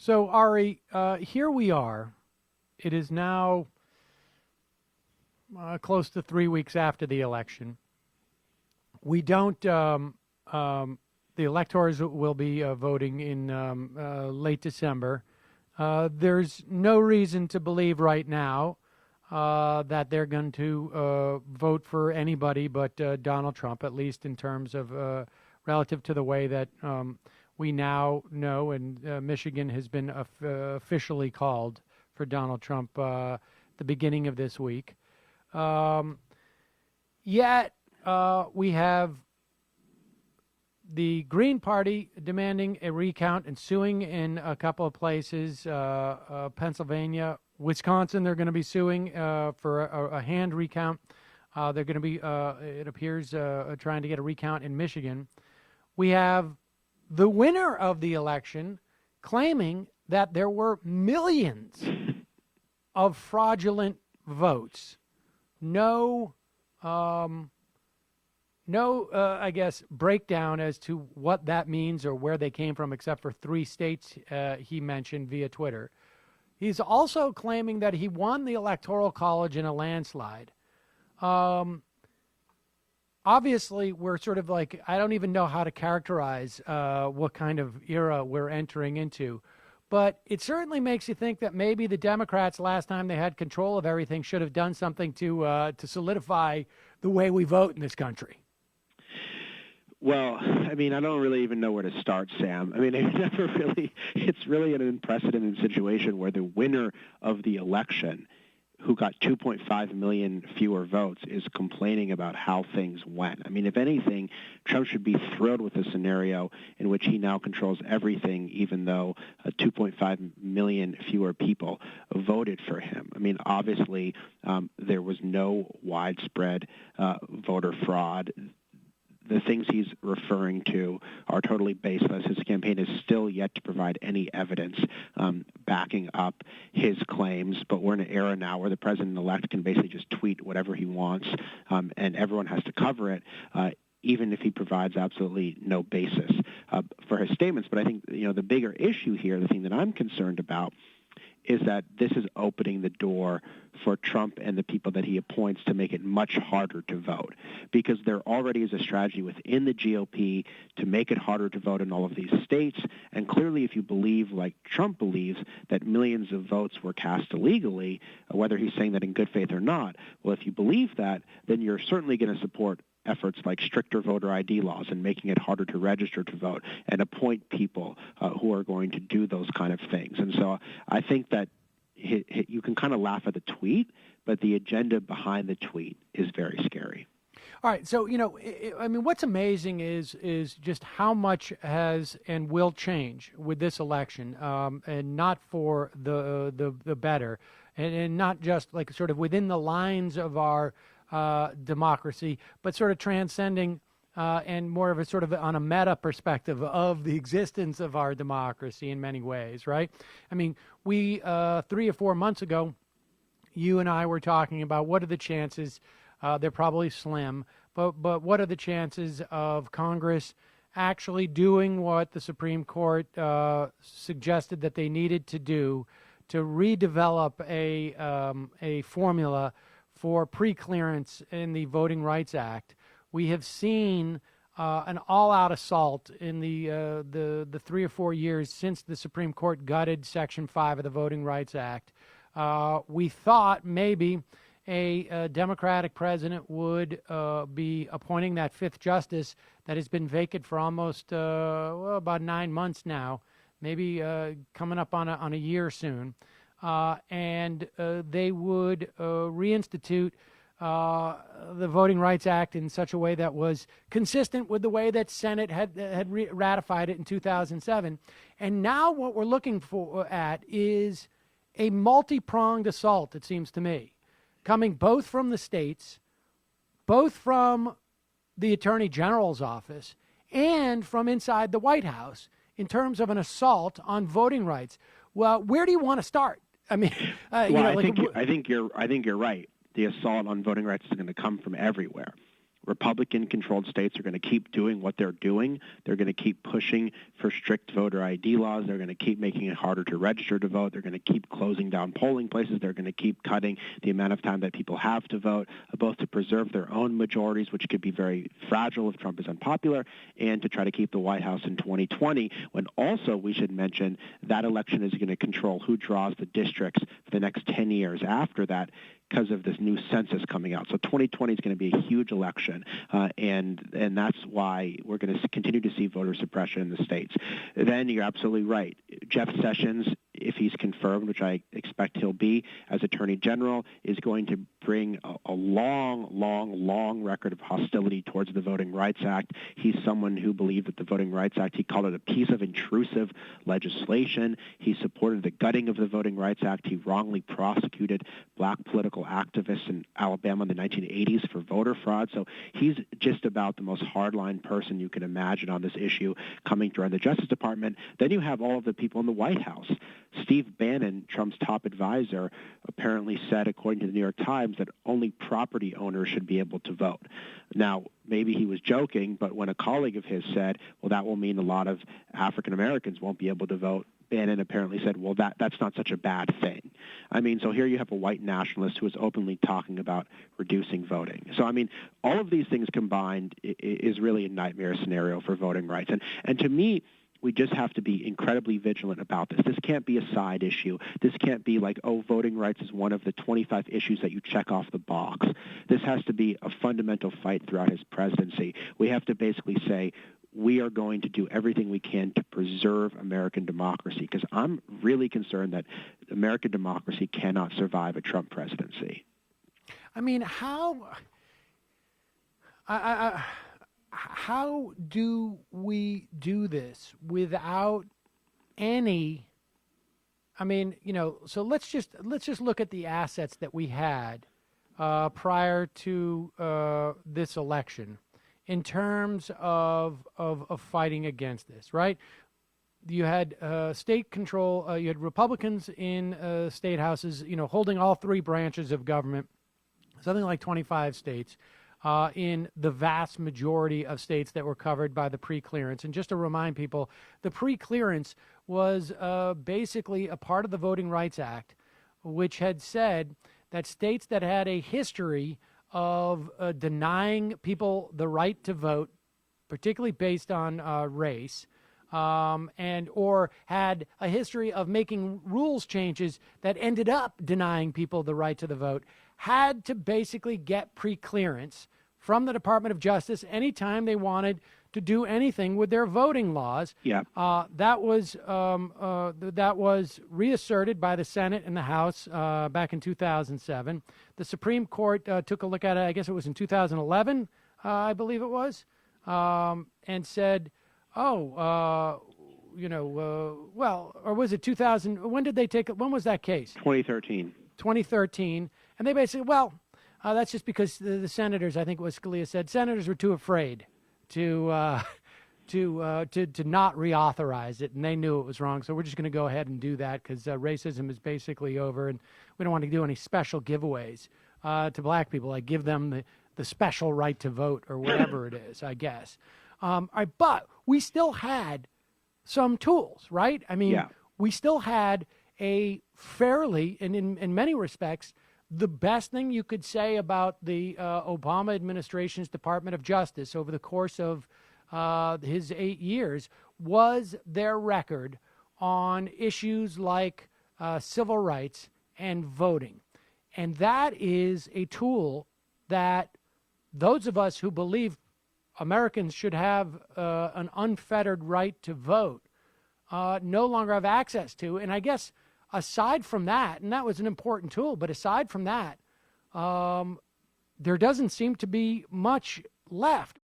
So, Ari, here we are. It is now close to 3 weeks after the election. We don't, the electors will be voting in late December. There's no reason to believe right now that they're going to vote for anybody but Donald Trump, at least in terms of relative to the way that we now know, and Michigan has been officially called for Donald Trump the beginning of this week. Yet we have the Green Party demanding a recount and suing in a couple of places, Pennsylvania, Wisconsin. They're going to be suing for a hand recount. They're going to be, it appears, trying to get a recount in Michigan. We have the winner of the election claiming that there were millions of fraudulent votes. No, I guess, breakdown as to what that means or where they came from, except for 3 states he mentioned via Twitter. He's also claiming that he won the Electoral College in a landslide. Obviously, we're sort of like, I don't even know how to characterize what kind of era we're entering into. But it certainly makes you think that maybe the Democrats, last time they had control of everything, should have done something to solidify the way we vote in this country. Well, I mean, I don't really even know where to start, Sam. I mean, it's really an unprecedented situation where the winner of the election, who got 2.5 million fewer votes, is complaining about how things went. I mean, if anything, Trump should be thrilled with the scenario in which he now controls everything, even though 2.5 million fewer people voted for him. I mean, obviously, there was no widespread voter fraud. The things he's referring to are totally baseless. His campaign is still yet to provide any evidence backing up his claims, but we're in an era now where the president-elect can basically just tweet whatever he wants, and everyone has to cover it, even if he provides absolutely no basis for his statements. But I think, the bigger issue here, the thing that I'm concerned about, is that this is opening the door for Trump and the people that he appoints to make it much harder to vote, because there already is a strategy within the GOP to make it harder to vote in all of these states. And clearly, if you believe, like Trump believes, that millions of votes were cast illegally, whether he's saying that in good faith or not, well, if you believe that, then you're certainly going to support efforts like stricter voter ID laws and making it harder to register to vote and appoint people who are going to do those kind of things. And so I think that you can kind of laugh at the tweet, but the agenda behind the tweet is very scary. All right. So, I mean, what's amazing is just how much has and will change with this election, and not for the better, and not just like sort of within the lines of our democracy, but sort of transcending and more of a sort of on a meta perspective of the existence of our democracy in many ways, right? I mean, we 3 or 4 months ago, you and I were talking about what are the chances, they're probably slim, but what are the chances of Congress actually doing what the Supreme Court suggested that they needed to do to redevelop a formula for pre-clearance in the Voting Rights Act. We have seen an all-out assault in the 3 or 4 years since the Supreme Court gutted Section 5 of the Voting Rights Act. We thought maybe a Democratic president would be appointing that 5th justice that has been vacant for almost about 9 months now, maybe coming up on a year soon. And they would reinstitute the Voting Rights Act in such a way that was consistent with the way that Senate had ratified it in 2007. And now what we're looking at is a multi-pronged assault, it seems to me, coming both from the states, both from the Attorney General's office, and from inside the White House in terms of an assault on voting rights. Well, where do you want to start? I mean, I think you're right. The assault on voting rights is going to come from everywhere, Republican-controlled states are going to keep doing what they're doing. They're going to keep pushing for strict voter ID laws. They're going to keep making it harder to register to vote. They're going to keep closing down polling places. They're going to keep cutting the amount of time that people have to vote, both to preserve their own majorities, which could be very fragile if Trump is unpopular, and to try to keep the White House in 2020, when also we should mention that election is going to control who draws the districts for the next 10 years after that, because of this new census coming out. So 2020 is going to be a huge election, and that's why we're going to continue to see voter suppression in the states. Then you're absolutely right. Jeff Sessions, if he's confirmed, which I expect he'll be as Attorney General, is going to bring a long record of hostility towards the Voting Rights Act. He's someone who believed that the Voting Rights Act, he called it a piece of intrusive legislation. He supported the gutting of the Voting Rights Act. He wrongly prosecuted black political activists in Alabama in the 1980s for voter fraud. So he's just about the most hardline person you can imagine on this issue coming to run the Justice Department. Then you have all of the people in the White House. Steve Bannon, Trump's top advisor, apparently said, according to the New York Times, that only property owners should be able to vote. Now, maybe he was joking, but when a colleague of his said, well, that will mean a lot of African Americans won't be able to vote, Bannon apparently said, well, that's not such a bad thing. I mean, so here you have a white nationalist who is openly talking about reducing voting. So, I mean, all of these things combined is really a nightmare scenario for voting rights. And to me, we just have to be incredibly vigilant about this. This can't be a side issue. This can't be like, oh, voting rights is one of the 25 issues that you check off the box. This has to be a fundamental fight throughout his presidency. We have to basically say, we are going to do everything we can to preserve American democracy, because I'm really concerned that American democracy cannot survive a Trump presidency. I mean, how do we do this without any? I mean, so let's just look at the assets that we had prior to this election in terms of fighting against this, right? You had state control. You had Republicans in state houses, holding all three branches of government, something like 25 states. In the vast majority of states that were covered by the pre-clearance. And just to remind people, the pre-clearance was basically a part of the Voting Rights Act, which had said that states that had a history of denying people the right to vote, particularly based on race, and or had a history of making rules changes that ended up denying people the right to the vote, had to basically get pre-clearance from the Department of Justice anytime they wanted to do anything with their voting laws. Yeah. That was reasserted by the Senate and the House back in 2007. The Supreme Court took a look at it, I guess it was in 2011, I believe it was, and said, or was it 2000? When did they take it? When was that case? 2013. 2013. And they basically, that's just because the senators, I think what Scalia said, senators were too afraid to not reauthorize it, and they knew it was wrong. So we're just going to go ahead and do that because racism is basically over, and we don't want to do any special giveaways to black people, like give them the special right to vote or whatever it is, I guess. All right, but we still had some tools, right? I mean, we still had a fairly, and in many respects, the best thing you could say about the Obama administration's Department of Justice over the course of his 8 years was their record on issues like civil rights and voting. And that is a tool that those of us who believe Americans should have an unfettered right to vote no longer have access to. And I guess aside from that, and that was an important tool, but aside from that, there doesn't seem to be much left.